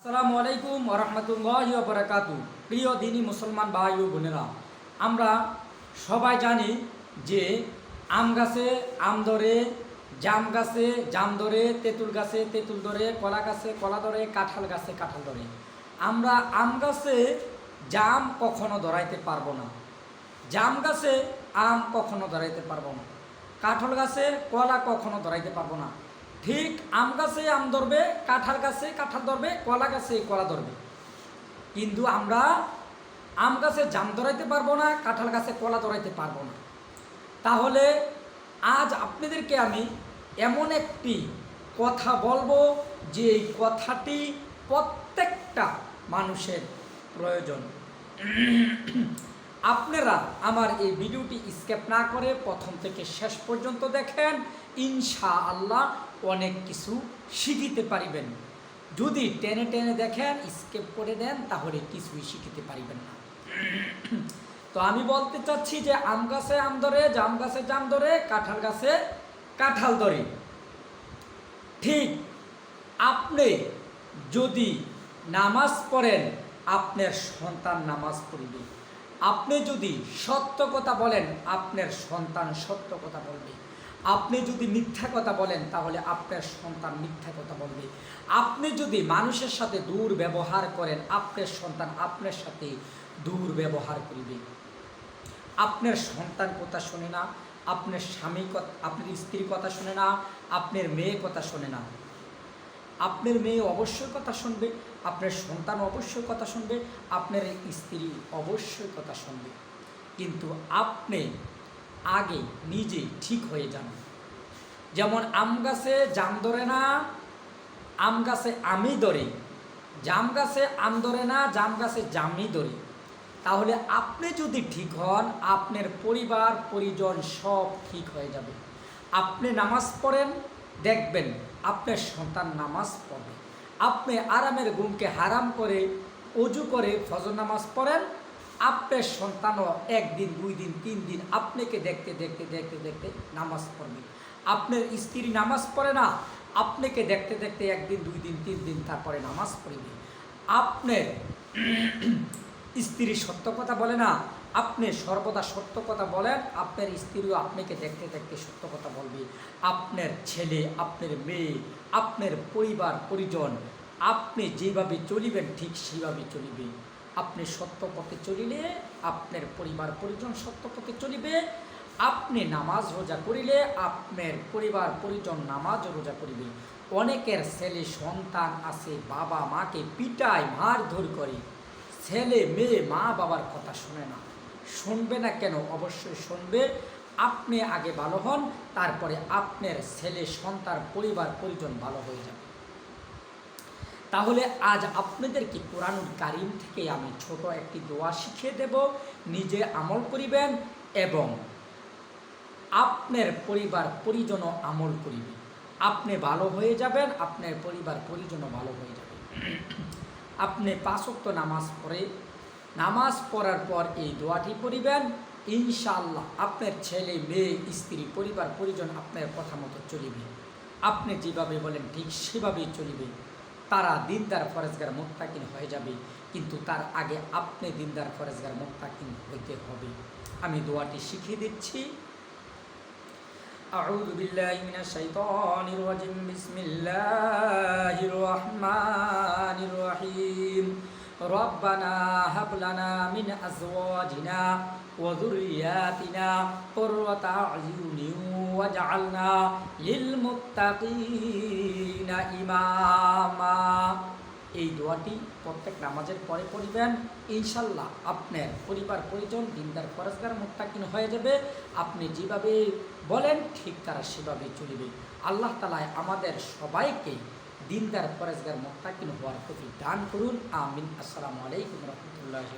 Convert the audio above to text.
আসসালামু আলাইকুম ওয়া রাহমাতুল্লাহি ওয়া বারাকাতুহু। প্রিয় দিনী মুসলমান ভাই ও বোনেরা, আমরা সবাই জানি যে আম গাছে আম ধরে, জাম গাছে জাম ধরে, তেঁতুল গাছে তেঁতুল ধরে, কলা গাছে কলা ধরে, কাঁঠাল গাছে কাঁঠাল ধরে। আমরা আম গাছে জাম কখনো ধরাইতে পারবো না, জাম গাছে আম কখনো ধরাইতে পারবো না, কাঁঠাল গাছে কলা কখনো ধরাইতে পারবো না। ঠিক আম গাছে আম ধরবে, কাঁঠাল গাছে কাঁঠাল ধরবে, কলা গাছে কলা ধরবে, কিন্তু আমরা আম গাছে জাম ধরাইতে পারবো না, কাঁঠাল গাছে কলা ধরাইতে পারবো না। তাহলে আজ আপনাদেরকে আমি এমন একটি কথা বলবো যে এই কথাটি প্রত্যেকটা মানুষের প্রয়োজন। আপনারা আমার এই ভিডিওটি স্কিপ না করে প্রথম থেকে শেষ পর্যন্ত দেখেন, ইনশাআল্লাহ অনেক কিছু শিখিতে পারিবেন। যদি টেনে টেনে দেখেন, স্কিপ করে দেন, তাহলে কিছুই শিখিতে পারিবেন না। তো আমি বলতে চাচ্ছি যে আম গাছে আম ধরে, জাম গাছে জাম ধরে, কাঁঠাল গাছে কাঁঠাল ধরে। ঠিক আপনি যদি নামাজ পড়েন, আপনার সন্তান নামাজ পড়বে। আপনি যদি সত্য কথা বলেন, আপনার সন্তান সত্য কথা বলবে। আপনি যদি মিথ্যা কথা বলেন, তাহলে আপনার সন্তান মিথ্যা কথা বলবে। আপনি যদি মানুষের সাথে দুর্ব্যবহার করেন, আপনার সন্তান আপনার সাথে দুর্ব্যবহার করবে। আপনার সন্তান কথা শোনে না, আপনার স্বামী আপনার স্ত্রীর কথা শোনে না, আপনার মেয়ে কথা শোনে না। আপনার মেয়ে অবশ্যই কথা শুনবে, আপনার সন্তান অবশ্যই কথা শুনবে, আপনার স্ত্রী অবশ্যই কথা শুনবে। কিন্তু আপনি আগে নিজে ঠিক হয়ে যান। যেমন আম গাছে জাম ধরে না, আম গাছে আমই ধরে, জাম গাছে আম ধরে না, জাম গাছে জামই ধরে। তাহলে আপনি যদি ঠিক হন, আপনার পরিবার পরিজন সব ঠিক হয়ে যাবে। আপনি নামাজ পড়েন, দেখবেন আপনার সন্তান নামাজ পড়বে। আপনি আরামের ঘুমকে হারাম করে অজু করে ফজর নামাজ পড়েন, আপনার সন্তানও একদিন দুই দিন তিন দিন আপনাকে দেখতে দেখতে দেখতে দেখতে নামাজ পড়বে। আপনার স্ত্রী নামাজ পড়ে না, আপনাকে দেখতে দেখতে একদিন দুই দিন তিন দিন তারপরে নামাজ পড়বে। আপনার স্ত্রী সত্য কথা বলে না, আপনি সর্বদা সত্য কথা বলেন, আপনার স্ত্রীও আপনাকে দেখতে দেখতে সত্য কথা বলবে। আপনার ছেলে, আপনার মেয়ে, আপনার পরিবার পরিজন, আপনি যেভাবে চলিবেন ঠিক সেইভাবে চলিবে। আপনি সত্য পথে চলিলে আপনার পরিবার পরিজন সত্য পথে চলিবে। আপনি নামাজ রোজা করিলে আপনার পরিবার পরিজন নামাজ রোজা করিবে। অনেকের ছেলে সন্তান আছে বাবা মাকে পিটায় মারধর করে, ছেলে মেয়ে মা বাবার কথা শোনে না। শুনবে না কেন? অবশ্যই শুনবে। আপনি আগে ভালো হন, তারপরে আপনার ছেলে সন্তান পরিবার পরিজন ভালো হয়ে যাবে। তাহলে আজ আপনাদেরকে কোরআনুল কারীম থেকে আমি ছোট একটি দোয়া শিখিয়ে দেব, নিজে আমল করিবেন এবং আপনার পরিবার পরিজনও আমল করিবে। আপনি ভালো হয়ে যাবেন, আপনার পরিবার পরিজনও ভালো হয়ে যাবে। আপনি 5 ওয়াক্ত নামাজ পড়ে, নামাজ পড়ার পর এই দোয়াটি পড়িবেন, ইনশাআল্লাহ আপনার ছেলে মেয়ে স্ত্রী পরিবার পরিজন আপনার কথা মতো চলিবে। আপনি যেভাবে বলেন ঠিক সেভাবেই চলিবে। তারা দিনদার ফরেজগার মুত্তাকিন হয়ে যাবে। কিন্তু তার আগে আপনি দিনদার ফরেজগার মুত্তাকিন হইতে হবে। আমি দোয়াটি শিখিয়ে দিচ্ছি। আউযু বিল্লাহি মিনাশ শাইতানির রাজিম। বিসমিল্লাহির রহমানির রহিম। রব্বানা হাব লানা মিন আজওয়াজিনা ওয়া যুররিয়াতিনা কুররাতা আয়ুনিন ওয়াজআলনা লিল মুত্তাকিনা ইমামা। এই দোয়াটি প্রত্যেক নামাজের পরে পড়িবেন, ইনশাল্লাহ আপনার পরিবার পরিজন দিনদার ফরেজগার মুত্তাকিন হয়ে যাবে। আপনি যেভাবে বলেন ঠিক তারা সেভাবে চলিবে। আল্লাহ তাআলা আমাদের সবাইকে দিনদার ফরেজগার মুত্তাকিন হওয়ার তৌফিক দান করুন। আমিন। আসসালামু আলাইকুম ওয়া রাহমাতুল্লাহি।